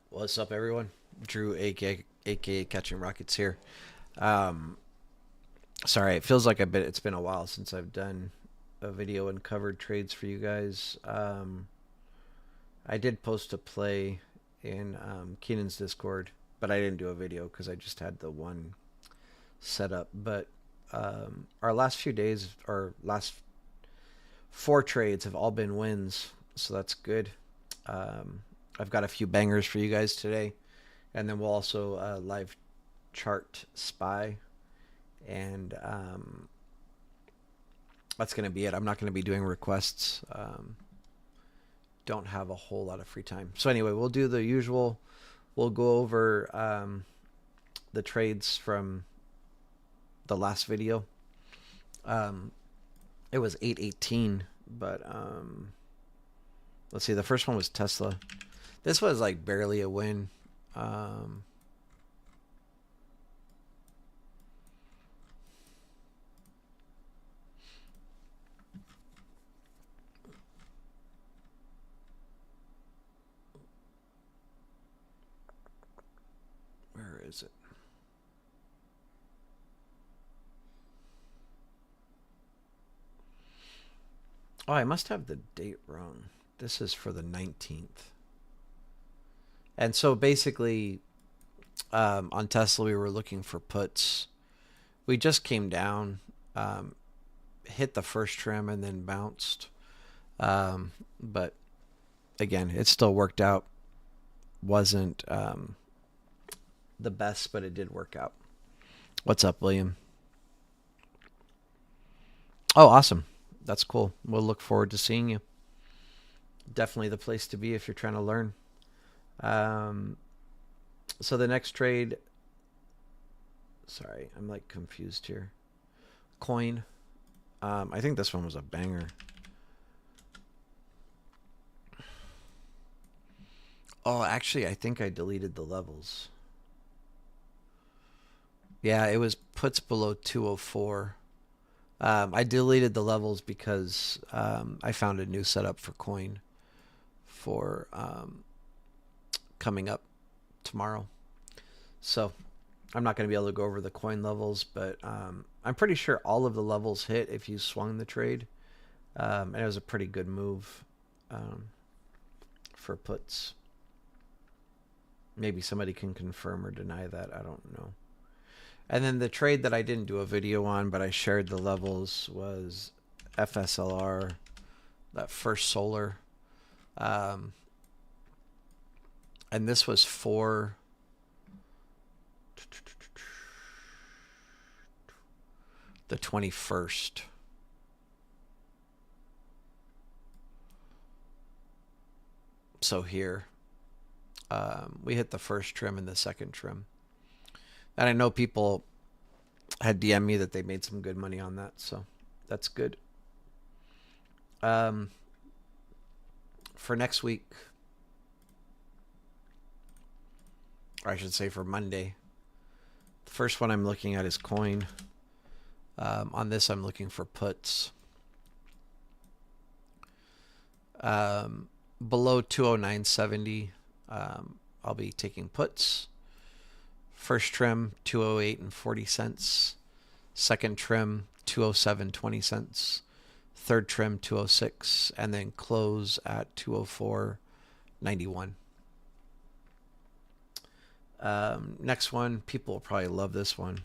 What's up, everyone? Drew, aka Catching Rockets here. Um, Sorry, it feels like it's been a while since I've done a video and covered trades for you guys. I did post a play in Keenan's Discord, but I didn't do a video because I just had the one set up. But our last few days, our last four trades have all been wins, so that's good. Um, I've got a few bangers for you guys today, and then we'll also live chart spy, and that's going to be it. I'm not going to be doing requests. Don't have a whole lot of free time. So anyway, we'll do the usual. We'll go over the trades from the last video. Um, it was 818, but let's see. The first one was Tesla. This was like barely a win. Um, where is it? Oh, I must have the date wrong. This is for the 19th. And so basically, on Tesla, we were looking for puts. We just came down, um, hit the first trim, and then bounced. But again, it still worked out. Wasn't the best, but it did work out. What's up, William? Oh, awesome. That's cool. We'll look forward to seeing you. Definitely the place to be if you're trying to learn. Um, so the next trade, sorry, I'm like confused here. Coin. I think this one was a banger. Oh, actually, I think I deleted the levels. Yeah, it was puts below 204. I deleted the levels because I found a new setup for coin for coming up tomorrow. So I'm not going to be able to go over the coin levels, but I'm pretty sure all of the levels hit if you swung the trade. And it was a pretty good move um, for puts. Maybe somebody can confirm or deny that. I don't know. And then the trade that I didn't do a video on, but I shared the levels, was FSLR, that first solar. Um, and this was for the 21st. So here, we hit the first trim and the second trim. And I know people had DM'd me that they made some good money on that, so that's good. Um, for next week, or I should say for Monday, the first one I'm looking at is coin. On this, I'm looking for puts. Below 209.70, I'll be taking puts. First trim, 208 and 40 cents. Second trim, 207.20 cents. Third trim, 206, and then close at 204.91. Next one, people will probably love this one.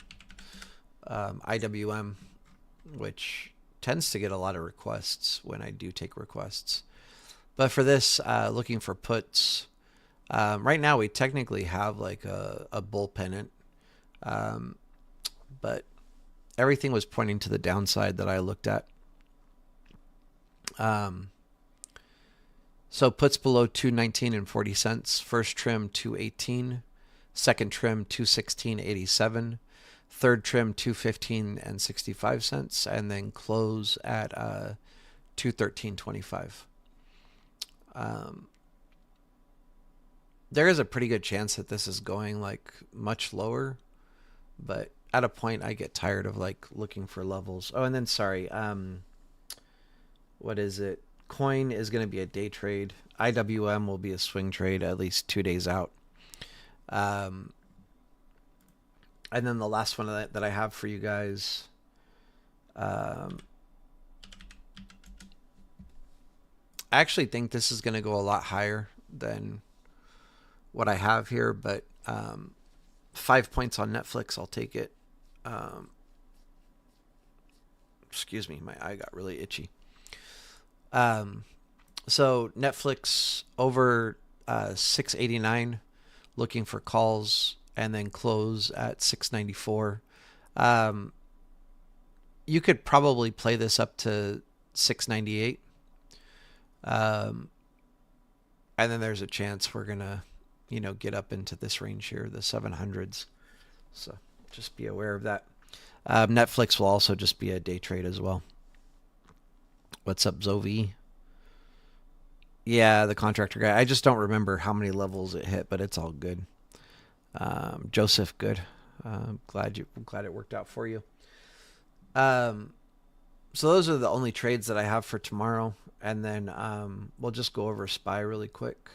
IWM, which tends to get a lot of requests when I do take requests. But for this, looking for puts, right now we technically have like a bull pennant, but everything was pointing to the downside that I looked at. So puts below 219 and 40 cents. First trim 218, second trim 216.87, third trim 215 and 65 cents, and then close at 213.25. There is a pretty good chance that this is going like much lower, but at a point I get tired of like looking for levels. Oh, and then sorry, what is it? Coin is going to be a day trade. IWM will be a swing trade at least 2 days out. Um, and then the last one that I have for you guys, um, I actually think this is going to go a lot higher than what I have here, but 5 points on Netflix, I'll take it. Um, excuse me, my eye got really itchy. Um, so Netflix over 689, looking for calls, and then close at 694. Um, you could probably play this up to 698. Um, and then there's a chance we're gonna, get up into this range here, the 700s. So just be aware of that. Netflix will also just be a day trade as well. What's up, Zovi? Yeah, the contractor guy. I just don't remember how many levels it hit, but it's all good. Joseph, good. Glad it worked out for you. So those are the only trades that I have for tomorrow, and then we'll just go over SPY really quick,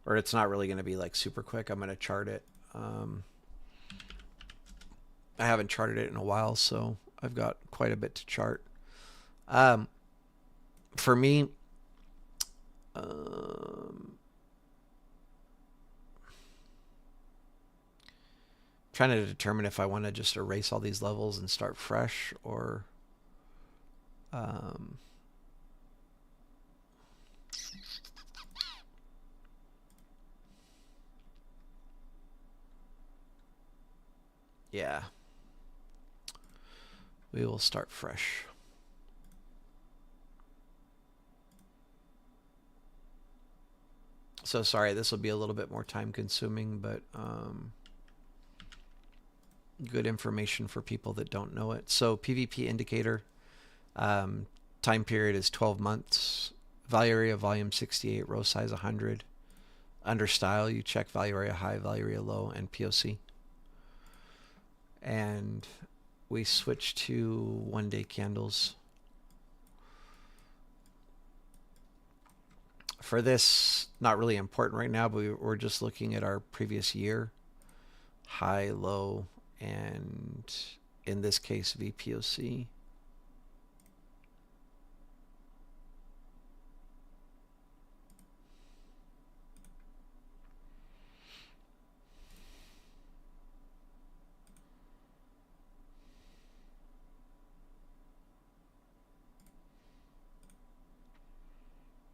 or it's not really going to be like super quick. I'm going to chart it. I haven't charted it in a while, so I've got quite a bit to chart. For me, trying to determine if I want to just erase all these levels and start fresh, or yeah, we will start fresh. So sorry, this will be a little bit more time consuming, but good information for people that don't know it. So PVP indicator, time period is 12 months. Value area volume 68, row size 100. Under style, you check value area high, value area low, and POC. And we switch to 1-day candles. For this, not really important right now, but we're just looking at our previous year. High, low, and in this case, VPOC.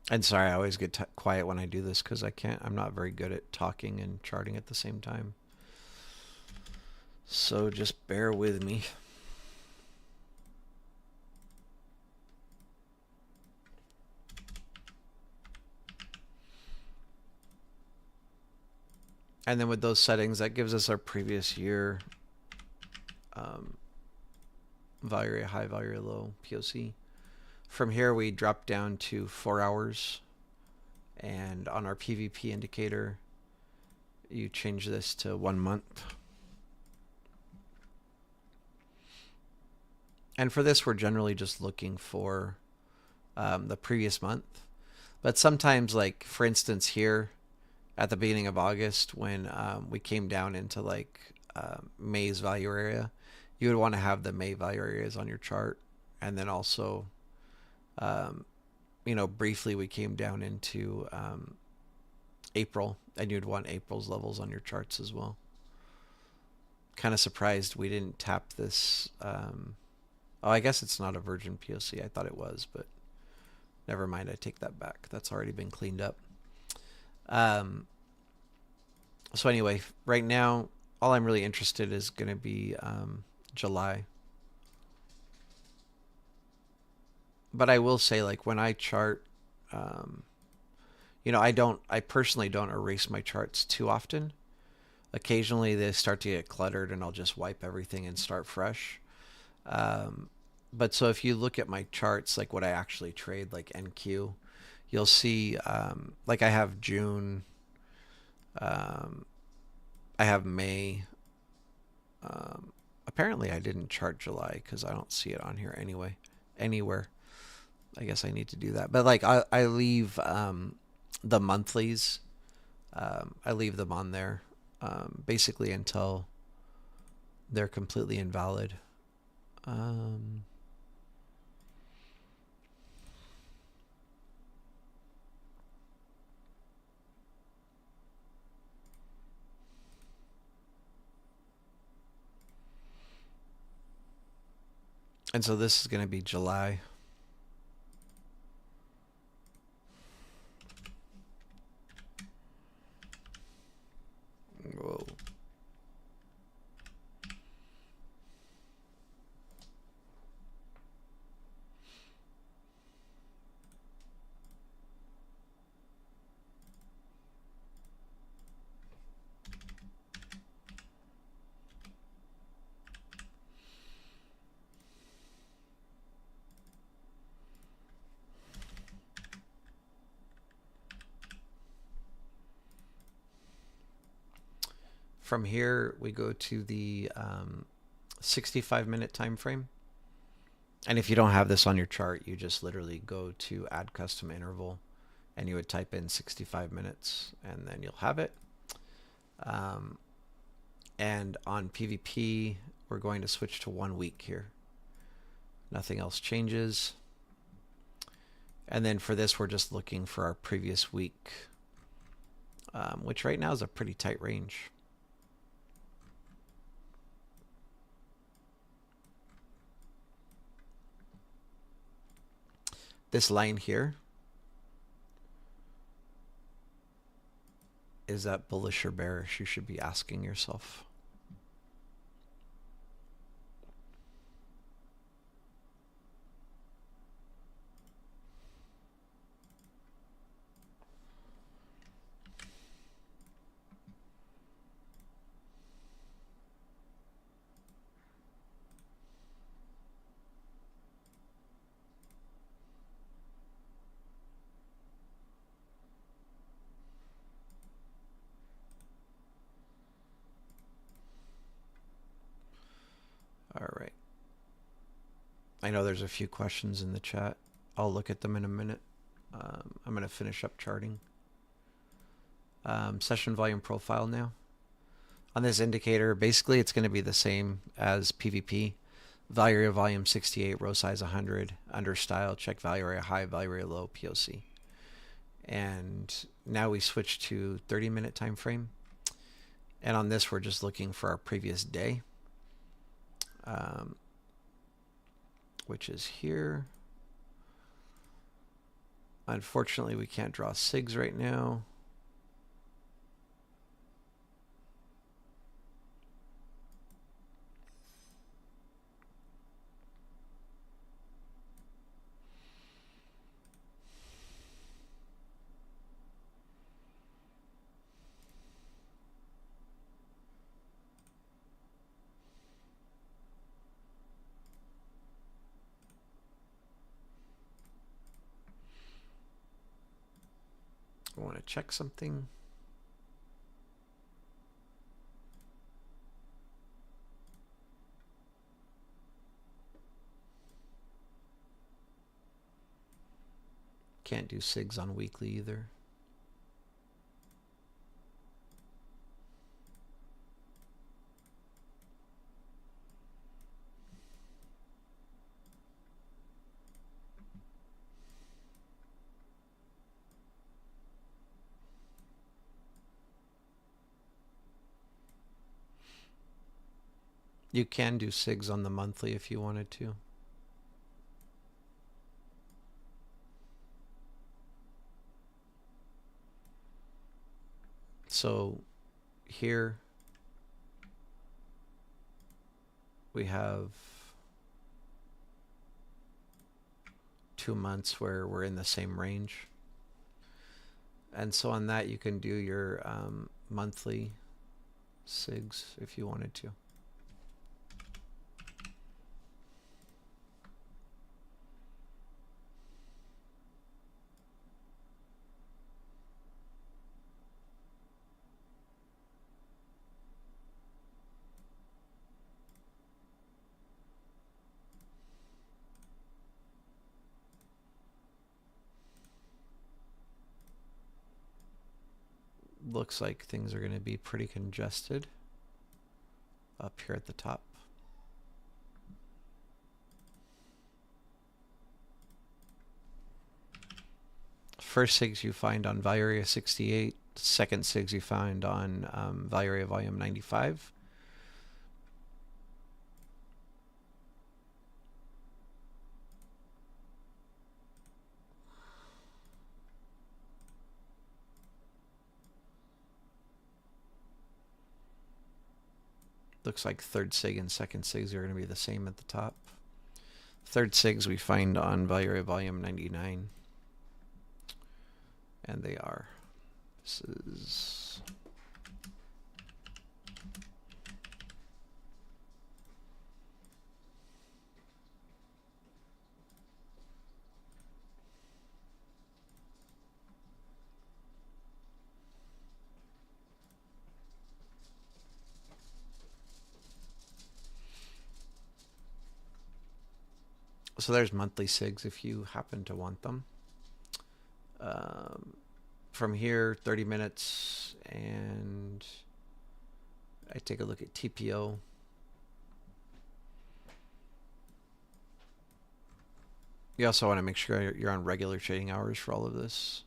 And sorry, I always get quiet when I do this because I'm not very good at talking and charting at the same time. So just bear with me. And then with those settings, that gives us our previous year value area high, value area low, POC. From here, we drop down to 4 hours. And on our PVP indicator, you change this to 1 month. And for this, we're generally just looking for the previous month. But sometimes, like, for instance, here at the beginning of August, when we came down into like May's value area, you would want to have the May value areas on your chart. And then also, briefly we came down into April, and you'd want April's levels on your charts as well. Kind of surprised we didn't tap this. Oh, I guess it's not a virgin POC. I thought it was, but never mind. I take that back. That's already been cleaned up. So anyway, right now, all I'm really interested is going to be July. But I will say, like, when I chart, I personally don't erase my charts too often. Occasionally they start to get cluttered and I'll just wipe everything and start fresh. But so if you look at my charts, like what I actually trade, like NQ, you'll see, like I have June, I have May. Apparently I didn't chart July because I don't see it on here anywhere. I guess I need to do that. But like I leave the monthlies, I leave them on there. basically until they're completely invalid. Um, and so this is going to be July. Whoa. From here, we go to the 65-minute time frame. And if you don't have this on your chart, you just literally go to add custom interval and you would type in 65 minutes and then you'll have it. And on PvP, we're going to switch to 1 week here. Nothing else changes. And then for this, we're just looking for our previous week, which right now is a pretty tight range. This line here, is that bullish or bearish? You should be asking yourself. All right. I know there's a few questions in the chat. I'll look at them in a minute. I'm going to finish up charting. Session volume profile now. On this indicator, basically it's going to be the same as PvP. Value area volume 68, row size 100, under style, check value area high, value area low, POC. And now we switch to 30-minute time frame. And on this, we're just looking for our previous day, which is here. Unfortunately, we can't draw SIGs right now. I want to check something. Can't do SIGs on weekly either. You can do SIGs on the monthly if you wanted to. So here we have 2 months where we're in the same range. And so on that, you can do your monthly SIGs if you wanted to. looks like things are going to be pretty congested up here at the top. First SIGs you find on value area 68, second SIGs you find on value area volume 95. Looks like third SIG and second SIGs are going to be the same at the top. Third SIGs we find on value area volume 99. And they are. This is so there's monthly SIGs if you happen to want them. From here, 30 minutes, and I take a look at TPO. You also want to make sure you're on regular trading hours for all of this.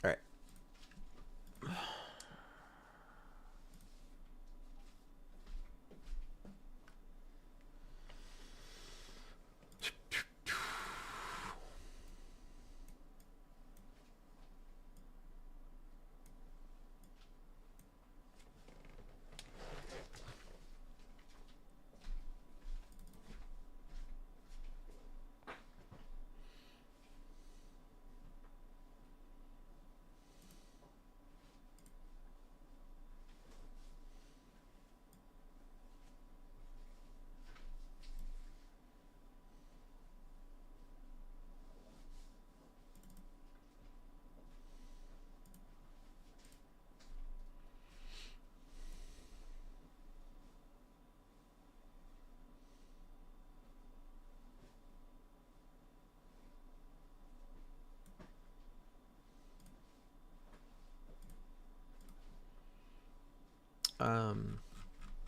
All right.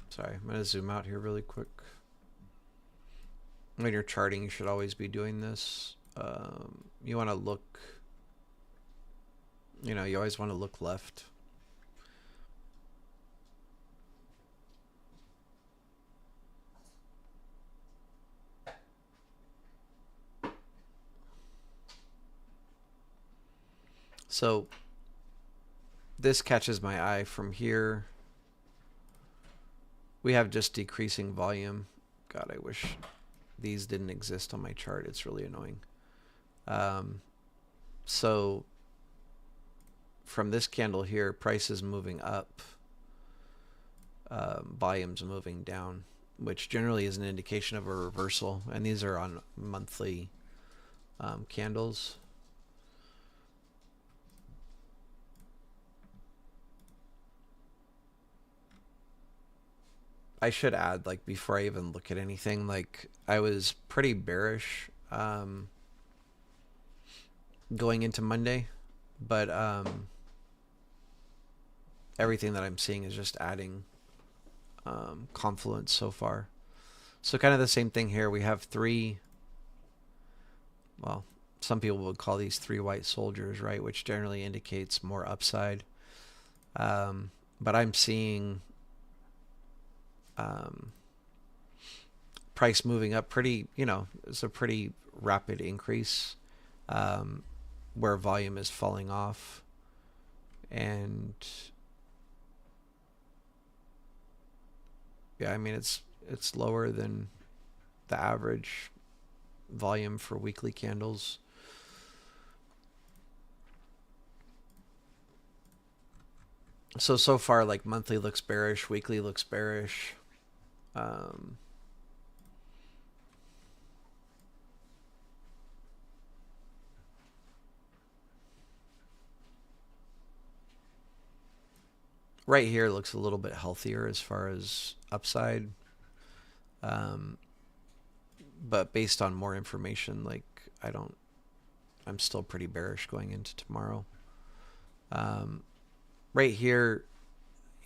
Sorry, I'm going to zoom out here really quick. When you're charting, you should always be doing this. You want to look, you always want to look left. So this catches my eye from here. We have just decreasing volume. God, I wish these didn't exist on my chart. It's really annoying. So from this candle here, price is moving up, volume's moving down, which generally is an indication of a reversal. And these are on monthly candles. I should add, like, before I even look at anything, like, I was pretty bearish going into Monday, but everything that I'm seeing is just adding confluence so far. So kind of the same thing here. We have three, well, some people would call these three white soldiers, right, which generally indicates more upside. But I'm seeing price moving up pretty, it's a pretty rapid increase, where volume is falling off. And yeah, I mean it's lower than the average volume for weekly candles. So far, like monthly looks bearish, weekly looks bearish. Um, right here looks a little bit healthier as far as upside. Um, but based on more information, like I'm still pretty bearish going into tomorrow. Um, right here,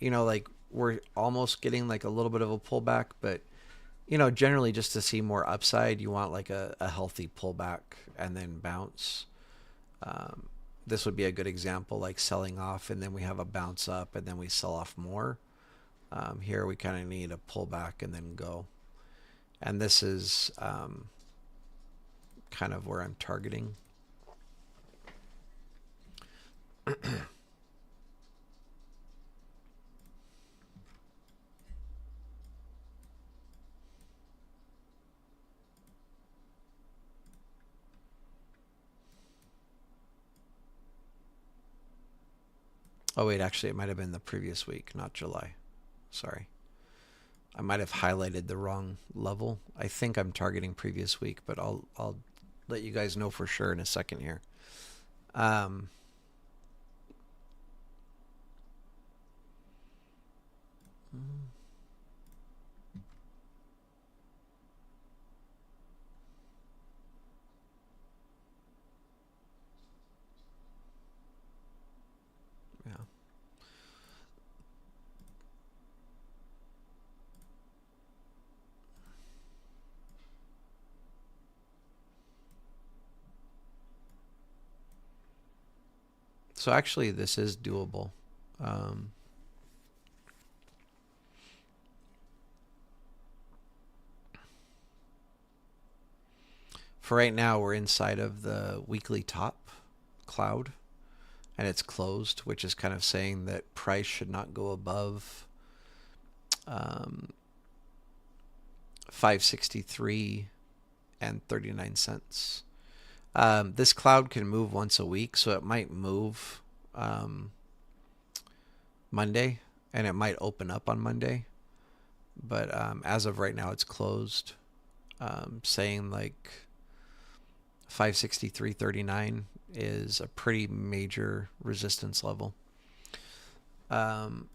like we're almost getting like a little bit of a pullback, but generally just to see more upside, you want like a healthy pullback and then bounce. Um, this would be a good example, like selling off and then we have a bounce up and then we sell off more. Here we kind of need a pullback and then go. And this is kind of where I'm targeting. Oh wait, actually it might have been the previous week, not July. Sorry. I might have highlighted the wrong level. I think I'm targeting previous week, but I'll let you guys know for sure in a second here. Um, yeah. So actually, this is doable. Um, for right now, we're inside of the weekly top cloud, and it's closed, which is kind of saying that price should not go above um, 563 and 39 cents. This cloud can move once a week, so it might move Monday, and it might open up on Monday. But as of right now, it's closed, saying like 563.39 is a pretty major resistance level. And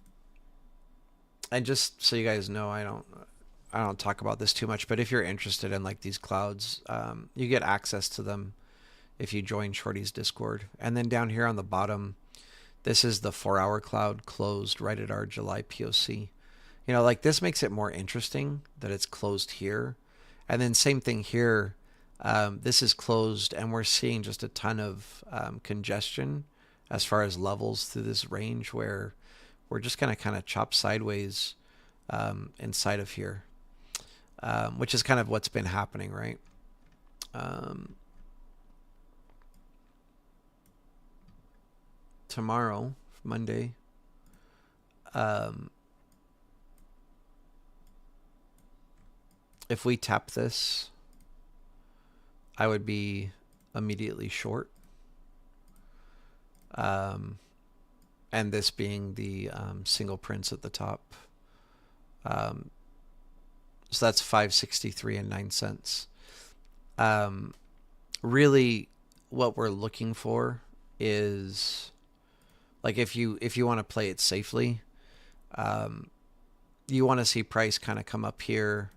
just so you guys know, I don't talk about this too much, but if you're interested in like these clouds, you get access to them if you join Shorty's Discord. And then down here on the bottom, this is the 4-hour cloud closed right at our July POC. Like this makes it more interesting that it's closed here. And then same thing here. This is closed and we're seeing just a ton of congestion as far as levels through this range where we're just going to kind of chop sideways inside of here, which is kind of what's been happening, right? Tomorrow, Monday, if we tap this, I would be immediately short. And this being the single prints at the top. So that's 563 and 9 cents. Really, what we're looking for is like if you want to play it safely, you want to see price kind of come up here,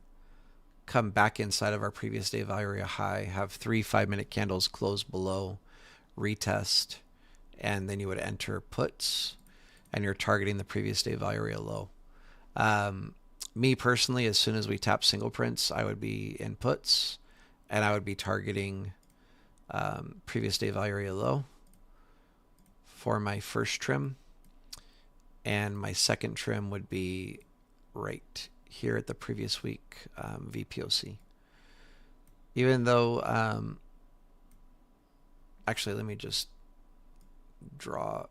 come back inside of our previous day value area high, have 3 5-minute candles close below, retest, and then you would enter puts, and you're targeting the previous day value area low. Me personally, as soon as we tap single prints, I would be in puts, and I would be targeting previous day value area low for my first trim, and my second trim would be right here at the previous week VPOC. Even though, actually, let me just draw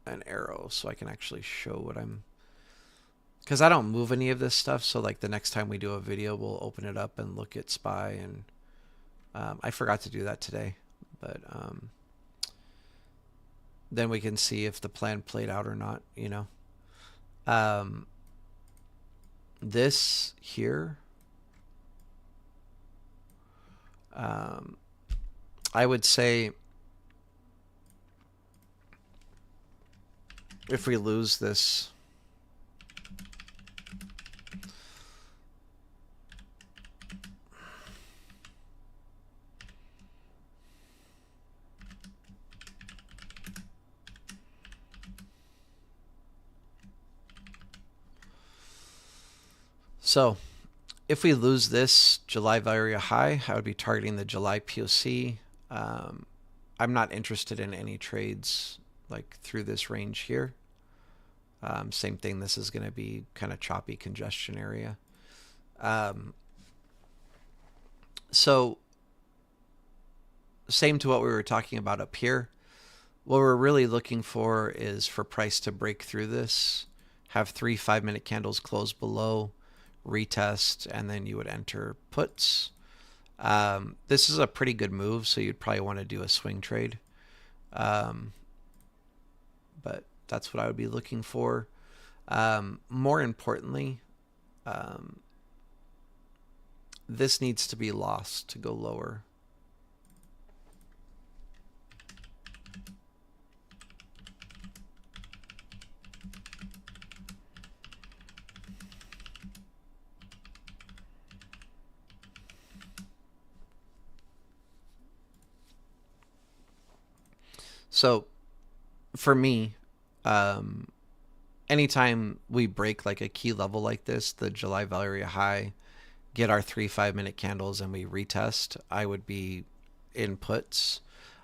an arrow so I can actually show what I'm, because I don't move any of this stuff. So like the next time we do a video, we'll open it up and look at SPY. And I forgot to do that today, but then we can see if the plan played out or not, you know. This here, I would say if we lose this, so if we lose this July value high, I would be targeting the July POC. I'm not interested in any trades like through this range here. Same thing. This is going to be kind of choppy congestion area. So same to what we were talking about up here. What we're really looking for is for price to break through this, have 3 5-minute candles close below, retest, and then you would enter puts. This is a pretty good move, so you'd probably want to do a swing trade. But that's what I would be looking for. More importantly, this needs to be lost to go lower. So for me, anytime we break like a key level like this, the July value high, get our 3 5-minute candles and we retest, I would be in puts.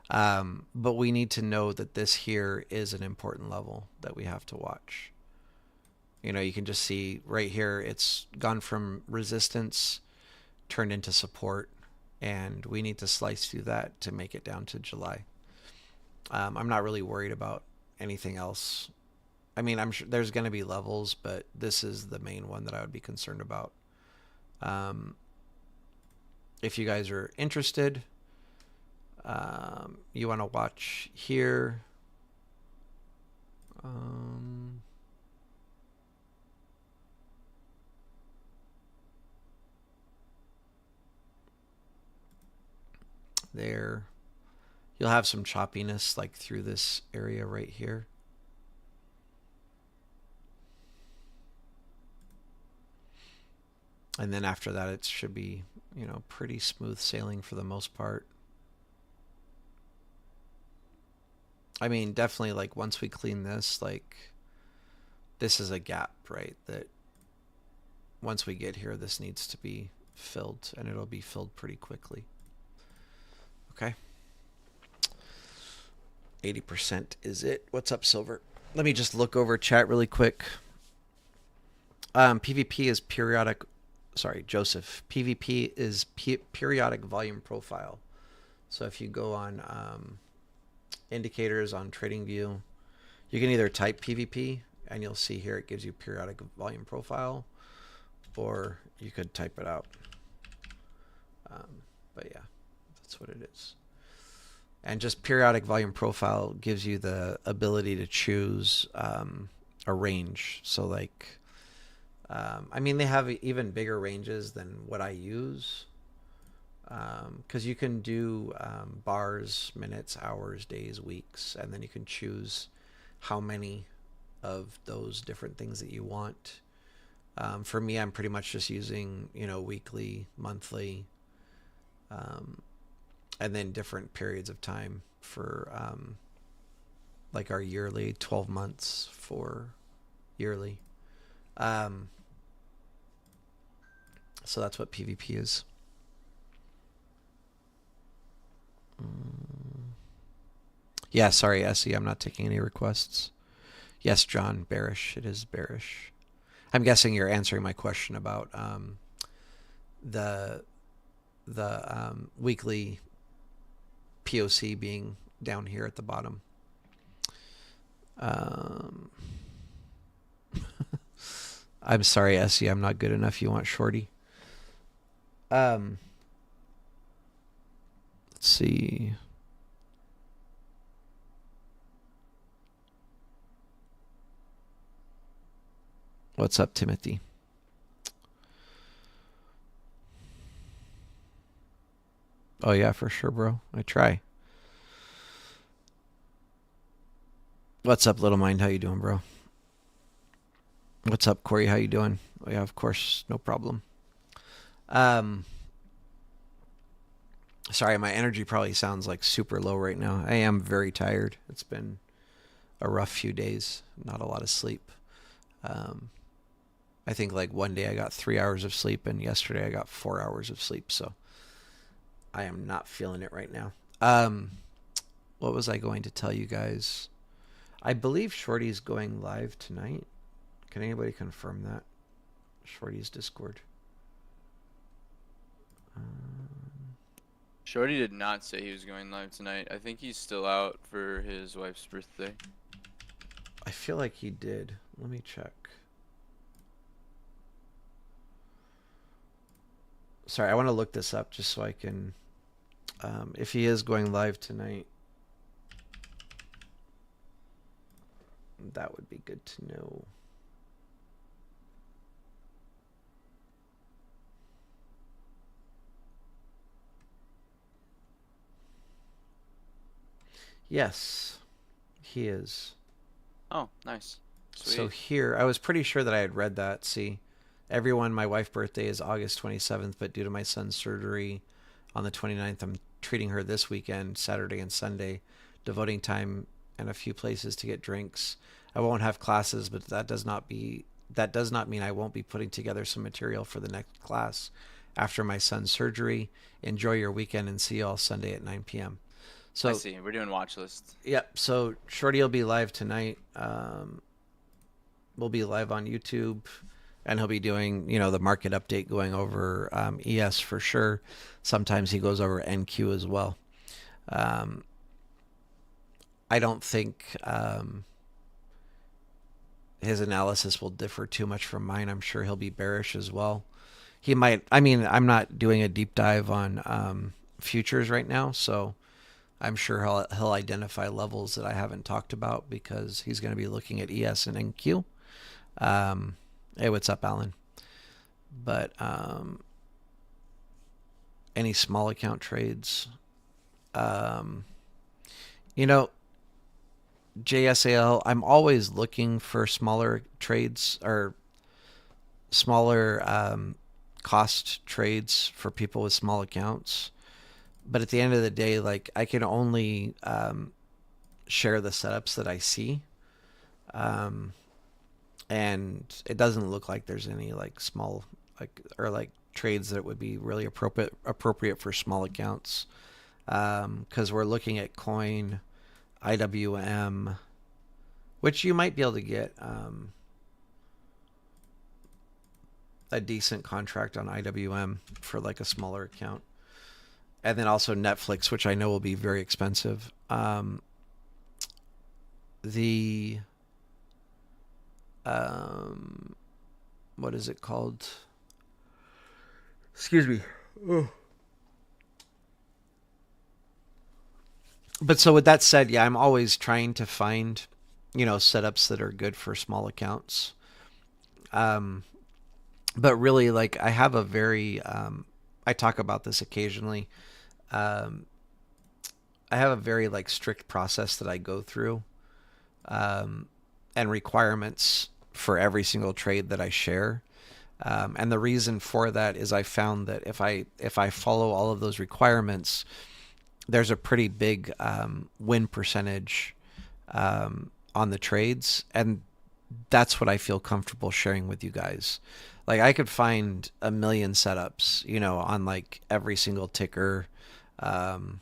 But we need to know that this here is an important level that we have to watch. You know, you can just see right here, it's gone from resistance, turned into support, and we need to slice through that to make it down to July. I'm not really worried about anything else. I mean, I'm sure there's going to be levels, but this is the main one that I would be concerned about. If you guys are interested, you want to watch here. There. You'll have some choppiness like through this area right here. And then after that, it should be, you know, pretty smooth sailing for the most part. I mean, definitely like once we clean this, like this is a gap, right? That once we get here, this needs to be filled, and it'll be filled pretty quickly. Okay. 80% is it. What's up, Silver? Let me just look over chat really quick. PVP is periodic. Sorry, Joseph. PVP is periodic volume profile. So if you go on indicators on TradingView, you can either type PVP and you'll see here it gives you periodic volume profile, or you could type it out. But yeah, that's what it is. And just periodic volume profile gives you the ability to choose a range. So like, I mean, they have even bigger ranges than what I use, because you can do bars, minutes, hours, days, weeks, and then you can choose how many of those different things that you want. For me, I'm pretty much just using, you know, weekly, monthly, and then different periods of time for like our yearly, 12 months for yearly. So that's what PVP is. Yeah, sorry, Essie, I'm not taking any requests. Yes, John, bearish. It is bearish. I'm guessing you're answering my question about the weekly POC being down here at the bottom. Um, I'm sorry, Essie. I'm not good enough. You want Shorty? Um, let's see. What's up, Timothy? Oh yeah, for sure, bro. I try. What's up, Little Mind? How you doing, bro? What's up, Corey? How you doing? Oh yeah, of course, no problem. Um, sorry, my energy probably sounds like super low right now. I am very tired. It's been a rough few days. Not a lot of sleep. Um, I think like one day I got 3 hours of sleep, and yesterday I got 4 hours of sleep. So I am not feeling it right now. What was I going to tell you guys? I believe Shorty's going live tonight. Can anybody confirm that? Shorty's Discord. Shorty did not say he was going live tonight. I think he's still out for his wife's birthday. I feel like he did. Let me check. Sorry, I want to look this up just so I can. If he is going live tonight, that would be good to know. Yes, he is. Oh, nice. Sweet. So here, I was pretty sure that I had read that. See, everyone, my wife's birthday is August 27th, but due to my son's surgery on the 29th, I'm treating her this weekend, Saturday and Sunday, devoting time and a few places to get drinks. I won't have classes, but that does not mean I won't be putting together some material for the next class after my son's surgery. Enjoy your weekend and see you all Sunday at 9 p.m. I So, see. We're doing Watchlist. yep. So Shorty will be live tonight. We'll be live on YouTube, and he'll be doing, the market update, going over ES for sure. Sometimes he goes over NQ as well. Um, I don't think his analysis will differ too much from mine. I'm sure he'll be bearish as well. He might. I mean, I'm not doing a deep dive on futures right now, so I'm sure he'll identify levels that I haven't talked about because he's going to be looking at ES and NQ. Hey, what's up, Alan? But any small account trades, um, you know, JSAL, I'm always looking for smaller trades or smaller cost trades for people with small accounts. But at the end of the day, like, I can only share the setups that I see. Um, and it doesn't look like there's any like small trades that would be really appropriate for small accounts, because we're looking at coin IWM, which you might be able to get a decent contract on IWM for like a smaller account, and then also Netflix, which I know will be very expensive. The what is it called? Excuse me. Oh. But so with that said, yeah, I'm always trying to find, setups that are good for small accounts. Um, but really, like, I have a very, I talk about this occasionally. Um, I have a very like strict process that I go through, um, and requirements for every single trade that I share. And the reason for that is I found that if I follow all of those requirements, there's a pretty big win percentage on the trades, and that's what I feel comfortable sharing with you guys. Like, I could find a million setups, on like every single ticker. Um,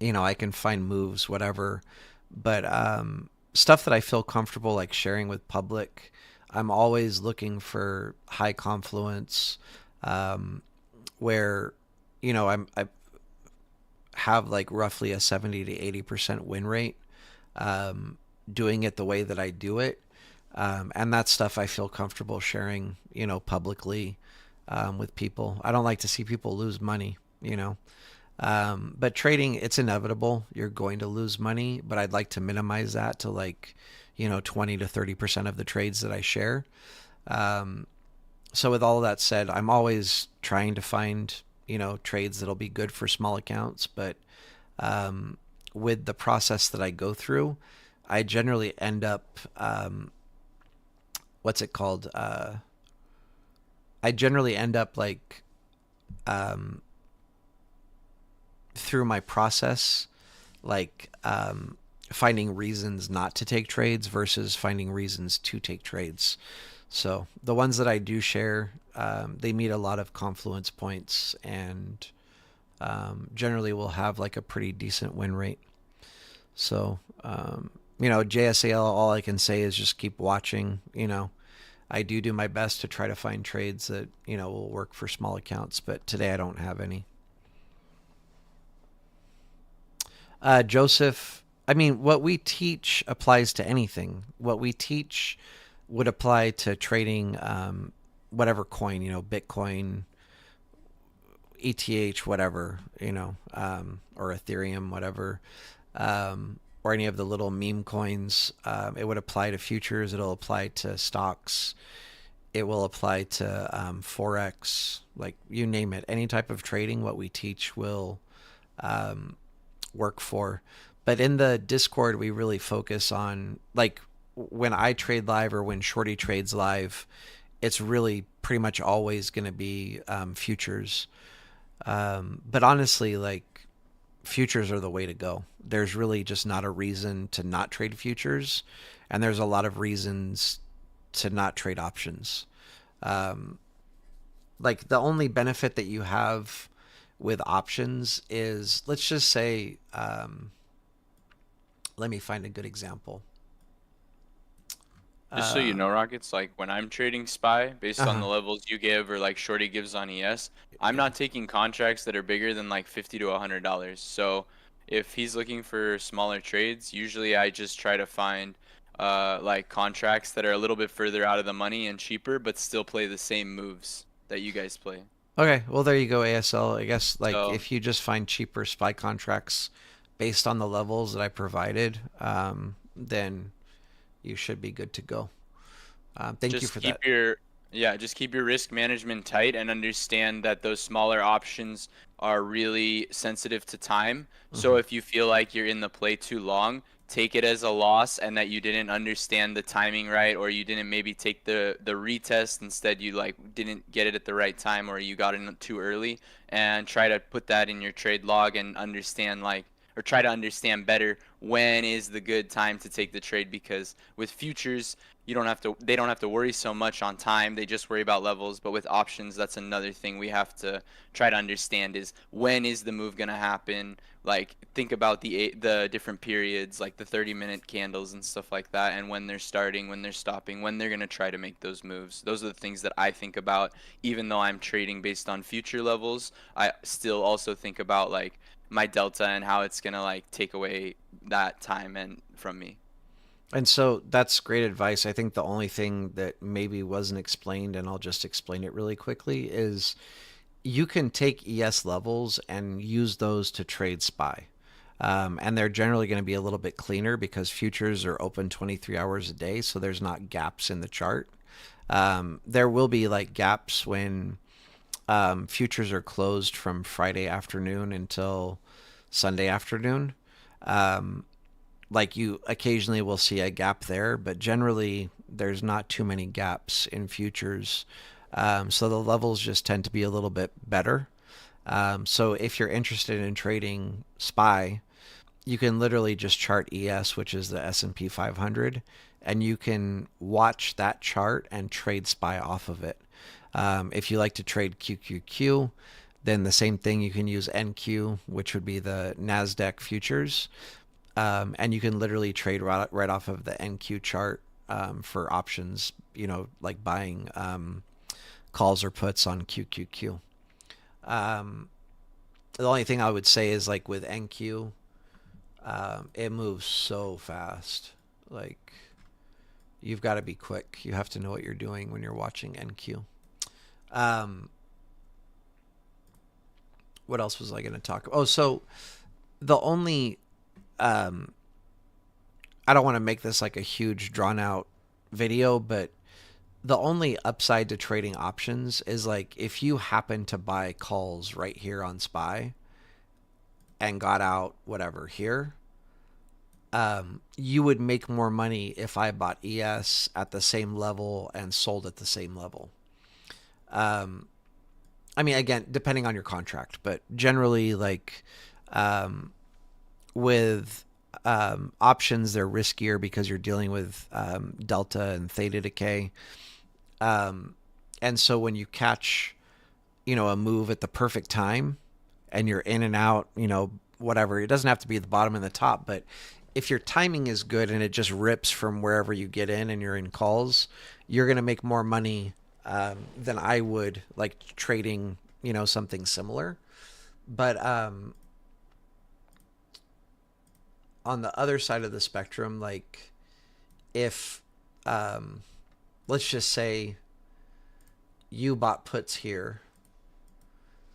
I can find moves, whatever, but stuff that I feel comfortable like sharing with public. I'm always looking for high confluence, where I have like roughly a 70 to 80% win rate. doing it the way that I do it. And that's stuff I feel comfortable sharing, publicly with people. I don't like to see people lose money, you know. But trading, it's inevitable. You're going to lose money, but I'd like to minimize that to like, 20 to 30% of the trades that I share. Um, so with all of that said, I'm always trying to find, trades that'll be good for small accounts, but um, with the process that I go through, I generally end up, what's it called? I generally end up like, um, through my process, like, finding reasons not to take trades versus finding reasons to take trades. So the ones that I do share, they meet a lot of confluence points and generally will have like a pretty decent win rate. So, JSAL, all I can say is just keep watching. I do my best to try to find trades that, will work for small accounts, but today I don't have any. Joseph, I mean, what we teach applies to anything. What we teach would apply to trading whatever coin, Bitcoin, ETH, whatever, or Ethereum, whatever, or any of the little meme coins. It would apply to futures. It'll apply to stocks. It will apply to Forex, like you name it. Any type of trading, what we teach will um, work for. But in the Discord, we really focus on like when I trade live or when Shorty trades live, it's really pretty much always going to be futures. But honestly, like futures are the way to go. There's really just not a reason to not trade futures, and there's a lot of reasons to not trade options. Um, like the only benefit that you have with options is, let's just say, let me find a good example. Just so you Uh, know, Rockets, like when I'm trading SPY based on uh the levels you give or like Shorty gives on ES, I'm yeah. not taking contracts that are bigger than like $50 to $100. So if he's looking for smaller trades, usually I just try to find like contracts that are a little bit further out of the money and cheaper, but still play the same moves that you guys play. Okay, well there you go, ASL. I guess like So if you just find cheaper SPY contracts based on the levels that I provided, then you should be good to go. Thank you just for keep that. your yeah, just keep your risk management tight and understand that those smaller options are really sensitive to time. So Hmm. if you feel like you're in the play too long, take it as a loss and that you didn't understand the timing right or you didn't maybe take the retest, instead you like didn't get it at the right time or you got in too early, and try to put that in your trade log and understand like or try to understand better when is the good time to take the trade, because with futures you don't have to they don't have to worry so much on time, they just worry about levels. But with options, that's another thing we have to try to understand is when is the move going to happen. Like think about the different periods, like the 30-minute candles and stuff like that, and when they're starting, when they're stopping, when they're going to try to make those moves. Those are the things that I think about. Even though I'm trading based on future levels, I still also think about like my delta and how it's going to like take away that time and from me. And so that's great advice. I think the only thing that maybe wasn't explained, and I'll just explain it really quickly, is you can take ES levels and use those to trade SPY. And they're generally going to be a little bit cleaner because futures are open 23 hours a day, so there's not gaps in the chart. There will be like gaps when futures are closed from Friday afternoon until Sunday afternoon. Um, like you occasionally will see a gap there, but generally there's not too many gaps in futures. So the levels just tend to be a little bit better. So if you're interested in trading SPY, you can literally just chart ES, which is the S&P 500, and you can watch that chart and trade SPY off of it. If you like to trade QQQ, then the same thing, you can use NQ, which would be the NASDAQ futures, and you can literally trade right off of the NQ chart for options, like buying calls or puts on QQQ. Um, the only thing I would say is like with NQ, it moves so fast. Like, you've got to be quick. You have to know what you're doing when you're watching NQ. Um, what else was I going to talk about? Oh, so the only um, I don't want to make this like a huge drawn out video, but the only upside to trading options is like if you happen to buy calls right here on SPY and got out whatever here, you would make more money if I bought ES at the same level and sold at the same level. Um, I mean, again, depending on your contract, but generally, like um, with options, they're riskier because you're dealing with delta and theta decay. Um, and so when you catch, a move at the perfect time and you're in and out, whatever, it doesn't have to be the bottom and the top, but if your timing is good and it just rips from wherever you get in and you're in calls, you're going to make more money than I would like trading, something similar. But on the other side of the spectrum, like if, let's just say you bought puts here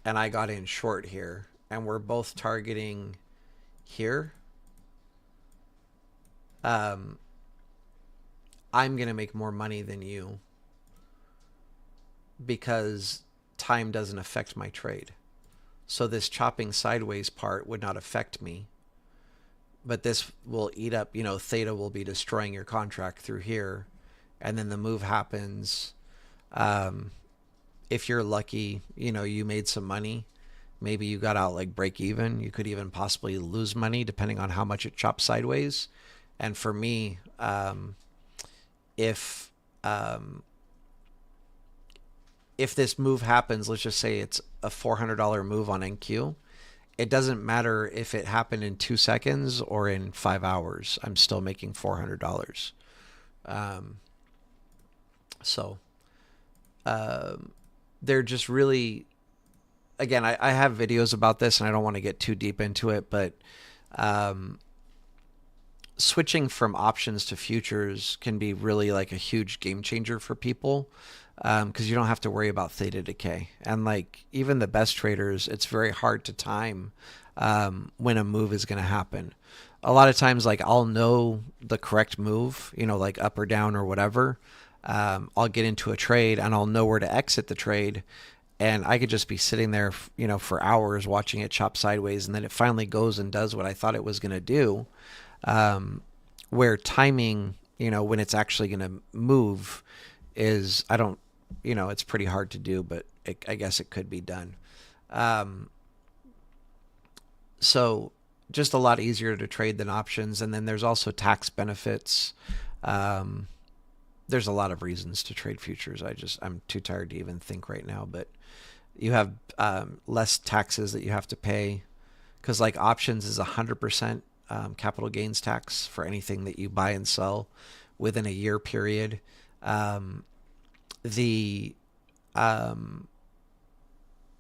and I got in short here and we're both targeting here, I'm going to make more money than you because time doesn't affect my trade. So this chopping sideways part would not affect me, but this will eat up, theta will be destroying your contract through here. And then the move happens. If you're lucky, you made some money. Maybe you got out like break even. You could even possibly lose money depending on how much it chops sideways. And for me, if this move happens, let's just say it's a $400 move on NQ, it doesn't matter if it happened in 2 seconds or in 5 hours. I'm still making $400. So they're just really, again, I have videos about this and I don't want to get too deep into it, but switching from options to futures can be really like a huge game changer for people because you don't have to worry about theta decay. And like even the best traders, it's very hard to time when a move is going to happen. A lot of times, like I'll know the correct move, like up or down or whatever. I'll get into a trade and I'll know where to exit the trade. And I could just be sitting there, for hours watching it chop sideways. And then it finally goes and does what I thought it was going to do. Where timing, when it's actually going to move is, it's pretty hard to do, but I guess it could be done. So just a lot easier to trade than options. And then there's also tax benefits. There's a lot of reasons to trade futures. I'm too tired to even think right now, but you have less taxes that you have to pay because like options is 100% capital gains tax for anything that you buy and sell within a year period. The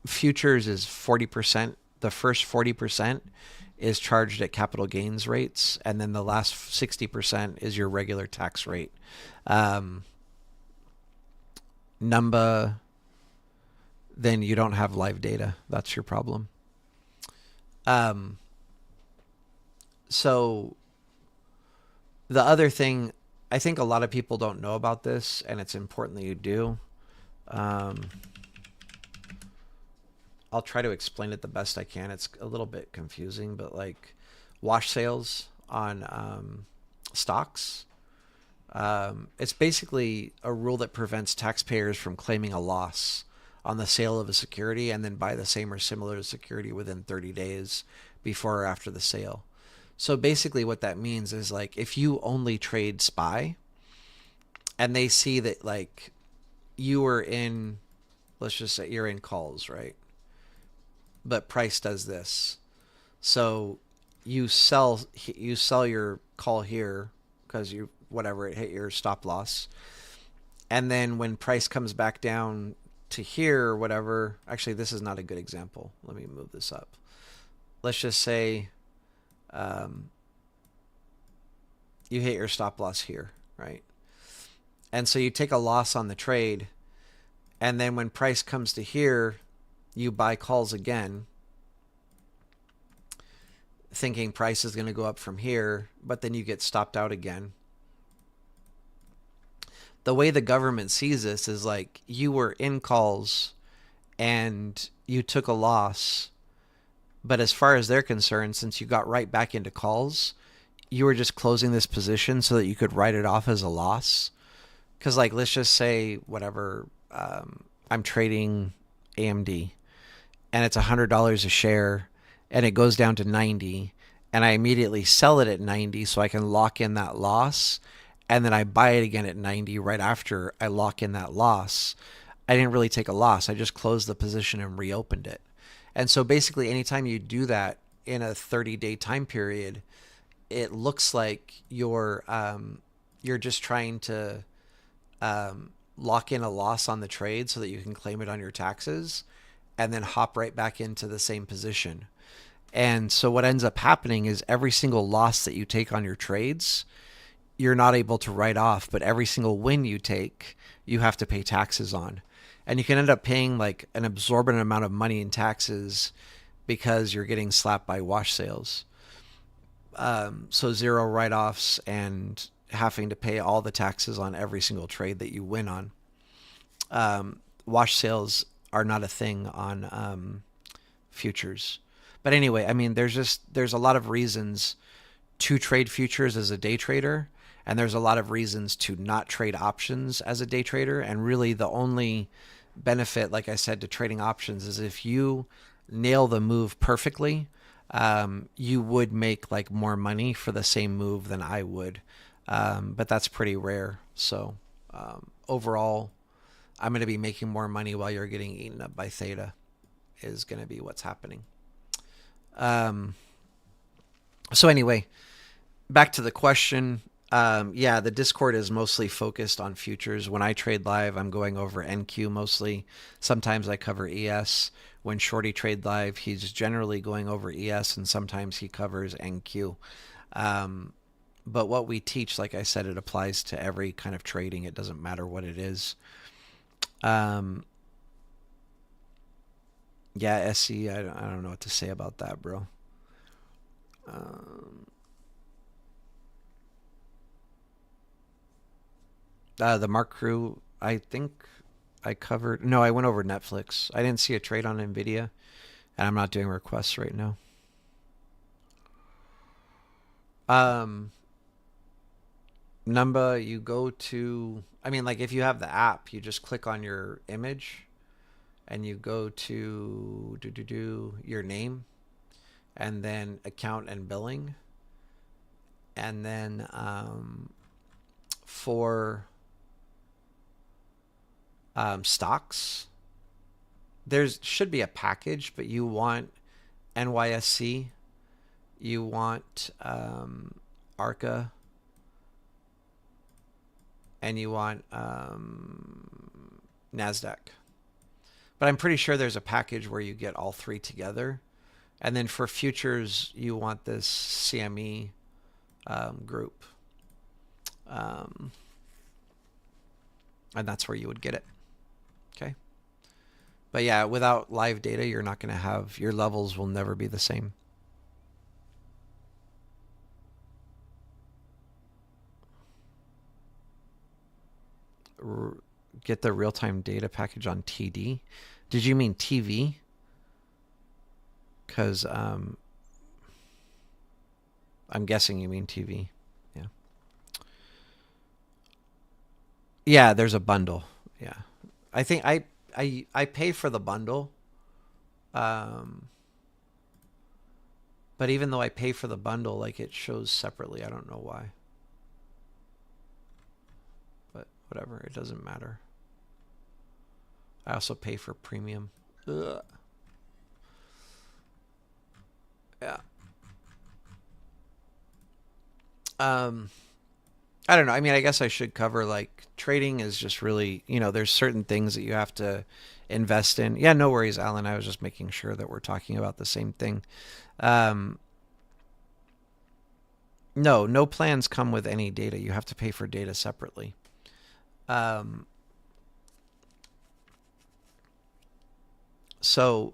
futures is 40%. The first 40% is charged at capital gains rates, and then the last 60% is your regular tax rate. Number, then you don't have live data. That's your problem. So the other thing, I think a lot of people don't know about this, and it's important that you do. I'll try to explain it the best I can. It's a little bit confusing, but like wash sales on stocks, it's basically a rule that prevents taxpayers from claiming a loss on the sale of a security and then buy the same or similar security within 30 days before or after the sale. So basically what that means is like if you only trade SPY and they see that like you were in, let's just say you're in calls, right? But price does this. So you sell your call here because you whatever it hit your stop loss. And then when price comes back down to here or whatever, actually this is not a good example. Let me move this up. Let's just say you hit your stop loss here, right? And so you take a loss on the trade, and then when price comes to here, you buy calls again, thinking price is going to go up from here, but then you get stopped out again. The way the government sees this is like you were in calls and you took a loss, but as far as they're concerned, since you got right back into calls, you were just closing this position so that you could write it off as a loss. Because, like, let's just say, whatever, I'm trading AMD and it's $100 a share and it goes down to 90 and I immediately sell it at 90 so I can lock in that loss. And then I buy it again at 90 right after I lock in that loss. I didn't really take a loss. I just closed the position and reopened it. And so basically, anytime you do that in a 30-day time period, it looks like you're just trying to lock in a loss on the trade so that you can claim it on your taxes and then hop right back into the same position. And so what ends up happening is every single loss that you take on your trades, you're not able to write off, but every single win you take, you have to pay taxes on. And you can end up paying like an absorbent amount of money in taxes because you're getting slapped by wash sales. So zero write-offs and having to pay all the taxes on every single trade that you win on. Wash sales are not a thing on futures. But anyway, I mean, there's a lot of reasons to trade futures as a day trader, and there's a lot of reasons to not trade options as a day trader. And really, the only benefit, like I said, to trading options is if you nail the move perfectly, you would make like more money for the same move than I would. But that's pretty rare. So overall, I'm going to be making more money while you're getting eaten up by theta is going to be what's happening. So anyway, back to the question. Yeah, the Discord is mostly focused on futures. When I trade live, I'm going over NQ mostly. Sometimes I cover ES. When Shorty trade live, he's generally going over ES, and sometimes he covers NQ. But what we teach, like I said, it applies to every kind of trading. It doesn't matter what it is. Yeah, SC, I don't know what to say about that, bro. The Mark Crew, I think I covered. No, I went over Netflix. I didn't see a trade on Nvidia, and I'm not doing requests right now. Number, you go to, I mean, like if you have the app, you just click on your image and you go to your name and then account and billing. And then for stocks, there's should be a package, but you want NYSC, you want ARCA, and you want NASDAQ. But I'm pretty sure there's a package where you get all three together. And then for futures, you want this CME group. And that's where you would get it. Okay. But yeah, without live data, you're not going to have, your levels will never be the same. Get the real-time data package on TD. Did you mean TV? Because I'm guessing you mean TV. Yeah. Yeah, there's a bundle. Yeah. I think I pay for the bundle. But even though I pay for the bundle, like it shows separately. I don't know why. But whatever, it doesn't matter. I also pay for premium. Ugh. Yeah. I don't know. I mean, I guess I should cover like trading is just really, there's certain things that you have to invest in. Yeah, no worries, Alan. I was just making sure that we're talking about the same thing. No, no plans come with any data. You have to pay for data separately. Um, so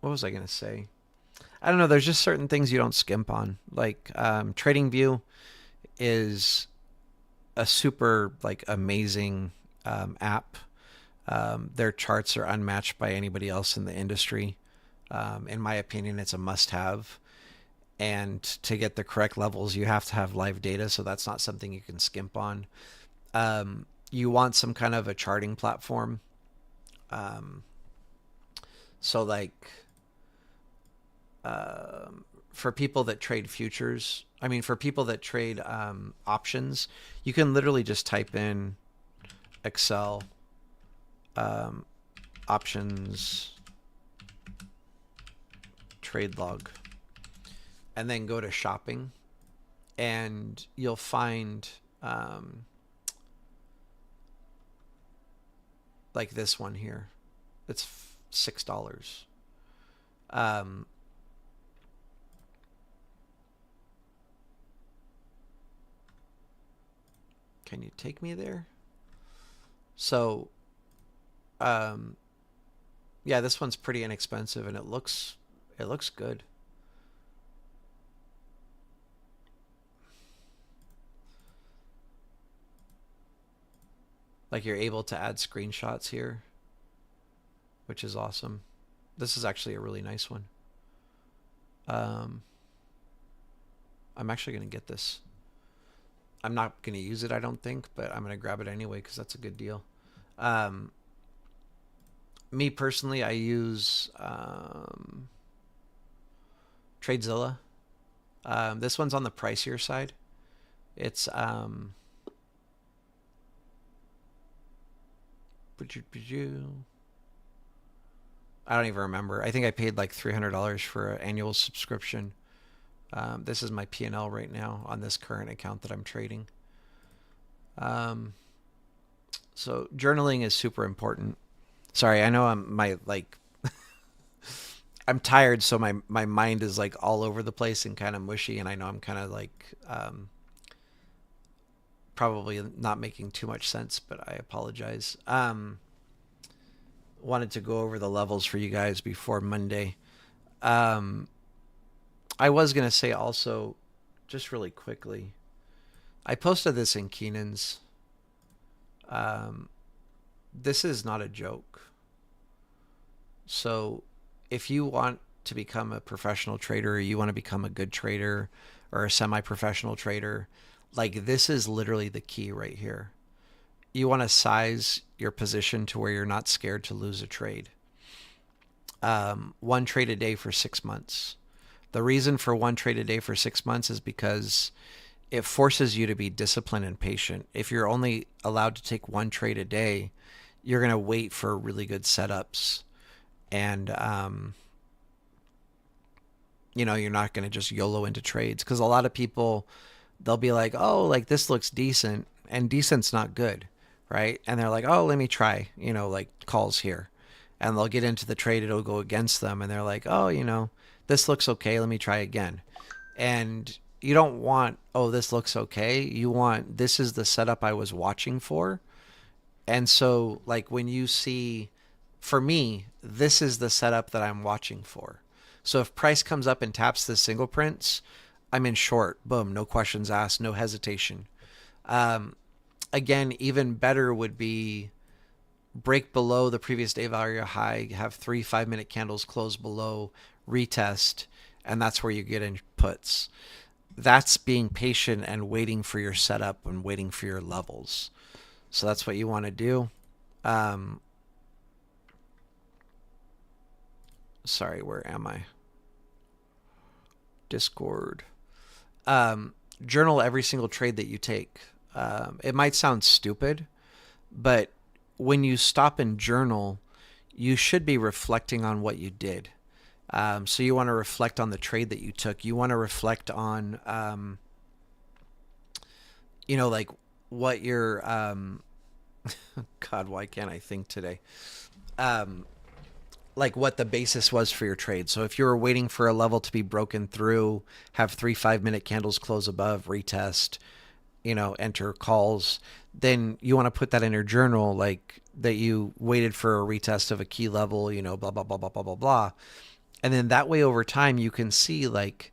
what was I going to say? I don't know. There's just certain things you don't skimp on. Like TradingView is a super like amazing app. Their charts are unmatched by anybody else in the industry. In my opinion, it's a must-have. And to get the correct levels, you have to have live data. So that's not something you can skimp on. You want some kind of a charting platform. Um, so like for people that trade futures, I mean, for people that trade options, you can literally just type in Excel options trade log and then go to shopping, and you'll find like this one here. It's $6. Um, can you take me there? So, um, yeah, this one's pretty inexpensive, and it looks good. Like you're able to add screenshots here, which is awesome. This is actually a really nice one. Um, I'm actually going to get this. I'm not going to use it, I don't think, but I'm going to grab it anyway because that's a good deal. Um, Me personally, I use Tradezilla. This one's on the pricier side. It's I don't even remember. I think I paid like $300 for an annual subscription. This is my P&L right now on this current account that I'm trading. So journaling is super important. Sorry, I know I'm tired, so my mind is like all over the place and kind of mushy, and I know I'm kind of like probably not making too much sense, but I apologize. Wanted to go over the levels for you guys before Monday. Um, I was gonna say also, just really quickly, I posted this in Keenan's. Um, this is not a joke. So, if you want to become a professional trader, or you want to become a good trader, or a semi-professional trader, like this is literally the key right here. You want to size your position to where you're not scared to lose a trade. One trade a day for 6 months. The reason for one trade a day for 6 months is because it forces you to be disciplined and patient. If you're only allowed to take one trade a day, you're going to wait for really good setups. And, you're not going to just YOLO into trades, because a lot of people, they'll be like, oh, like this looks decent, and decent's not good, right? And they're like, oh, let me try, like calls here. And they'll get into the trade, it'll go against them, and they're like, oh, this looks okay, let me try again. And you don't want, oh, this looks okay. You want, this is the setup I was watching for. And so, like, when you see, for me, this is the setup that I'm watching for. So if price comes up and taps the single prints, I'm in short. Boom, no questions asked, no hesitation. Again, even better would be break below the previous day value high, have 3 5-minute candles close below, retest, and that's where you get in puts. That's being patient and waiting for your setup and waiting for your levels. So that's what you want to do. Sorry, where am I? Discord. Journal every single trade that you take. It might sound stupid, but when you stop and journal, you should be reflecting on what you did. So you want to reflect on the trade that you took. You want to reflect on, like what your, God, why can't I think today? like what the basis was for your trade. So if you were waiting for a level to be broken through, have 3 5-minute candles close above, retest, enter calls, then you want to put that in your journal, like that you waited for a retest of a key level, blah, blah, blah, blah, blah, blah, blah. And then that way over time, you can see like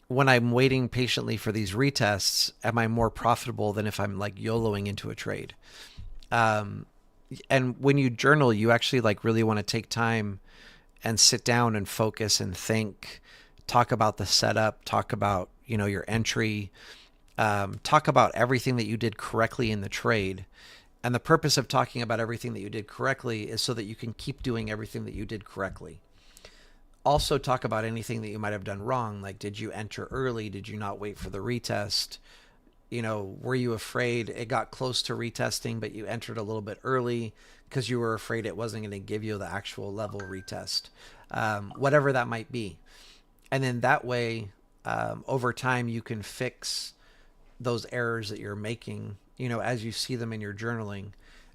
when I'm waiting patiently for these retests, am I more profitable than if I'm like YOLOing into a trade? Um, and when you journal, you actually like really want to take time and sit down and focus and think, talk about the setup, talk about, your entry, talk about everything that you did correctly in the trade. And the purpose of talking about everything that you did correctly is so that you can keep doing everything that you did correctly. Also talk about anything that you might have done wrong. Like, did you enter early? Did you not wait for the retest? Were you afraid it got close to retesting, but you entered a little bit early because you were afraid it wasn't going to give you the actual level retest? Whatever that might be. And then that way, over time, you can fix those errors that you're making, as you see them in your journaling.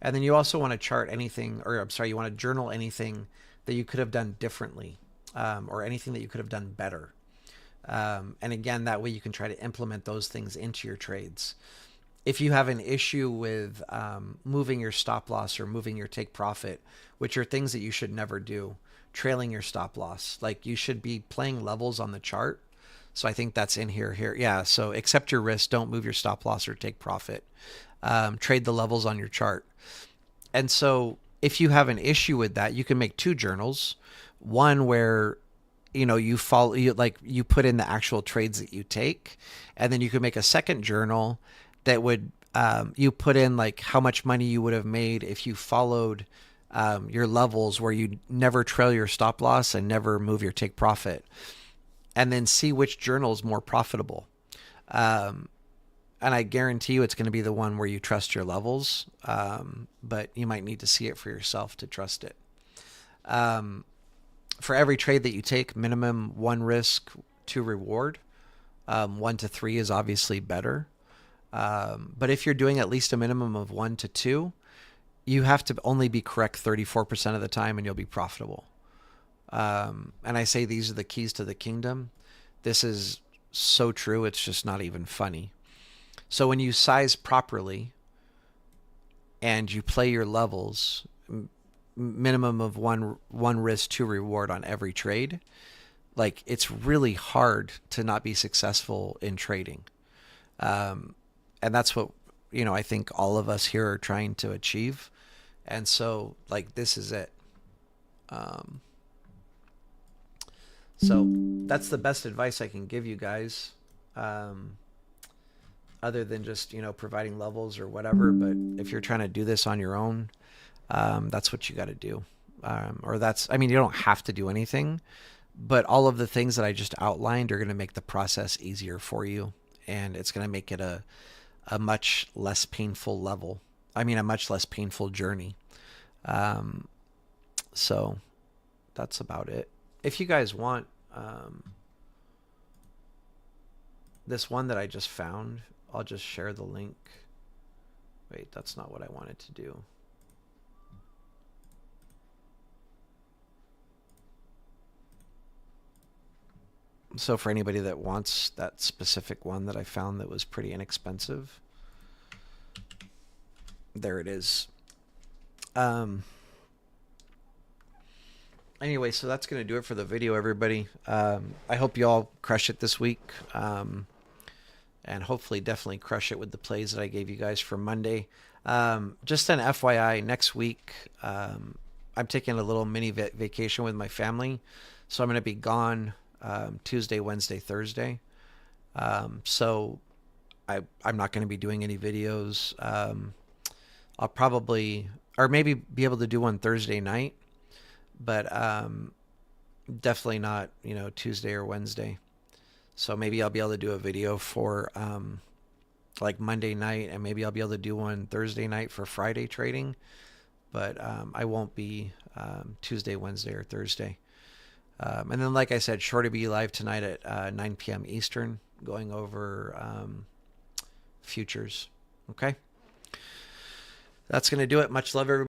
And then you also want to chart anything, or I'm sorry, you want to journal anything that you could have done differently, or anything that you could have done better. And again, that way you can try to implement those things into your trades. If you have an issue with moving your stop loss or moving your take profit, which are things that you should never do, trailing your stop loss, like you should be playing levels on the chart. So I think that's in here. Yeah. So accept your risk. Don't move your stop loss or take profit. Trade the levels on your chart. And so if you have an issue with that, you can make two journals. One where you follow, you put in the actual trades that you take, and then you could make a second journal that would you put in like how much money you would have made if you followed your levels, where you never trail your stop loss and never move your take profit, and then see which journal is more profitable. And I guarantee you it's going to be the one where you trust your levels, but you might need to see it for yourself to trust it. For every trade that you take, minimum 1 risk, 2 reward. 1 to 3 is obviously better. But if you're doing at least a minimum of 1 to 2, you have to only be correct 34% of the time and you'll be profitable. And I say these are the keys to the kingdom. This is so true, it's just not even funny. So when you size properly and you play your levels, minimum of one risk, 2 reward on every trade, like it's really hard to not be successful in trading. And that's what, I think all of us here are trying to achieve. And so like, this is it. So that's the best advice I can give you guys. Other than just, providing levels or whatever. But if you're trying to do this on your own, that's what you got to do. You don't have to do anything, but all of the things that I just outlined are going to make the process easier for you. And it's going to make it a much less painful level. A much less painful journey. So that's about it. If you guys want, this one that I just found, I'll just share the link. Wait, that's not what I wanted to do. So for anybody that wants that specific one that I found that was pretty inexpensive, there it is. Anyway, so that's going to do it for the video, everybody. I hope you all crush it this week. And hopefully definitely crush it with the plays that I gave you guys for Monday. Just an FYI, next week, I'm taking a little mini vacation with my family. So I'm going to be gone Tuesday, Wednesday, Thursday. So I'm not going to be doing any videos. I'll probably, or maybe be able to do one Thursday night, but definitely not, Tuesday or Wednesday. So maybe I'll be able to do a video for like Monday night, and maybe I'll be able to do one Thursday night for Friday trading, but I won't be Tuesday, Wednesday, or Thursday. And then, like I said, sure to be live tonight at 9 p.m. Eastern, going over futures. Okay? That's going to do it. Much love, everybody.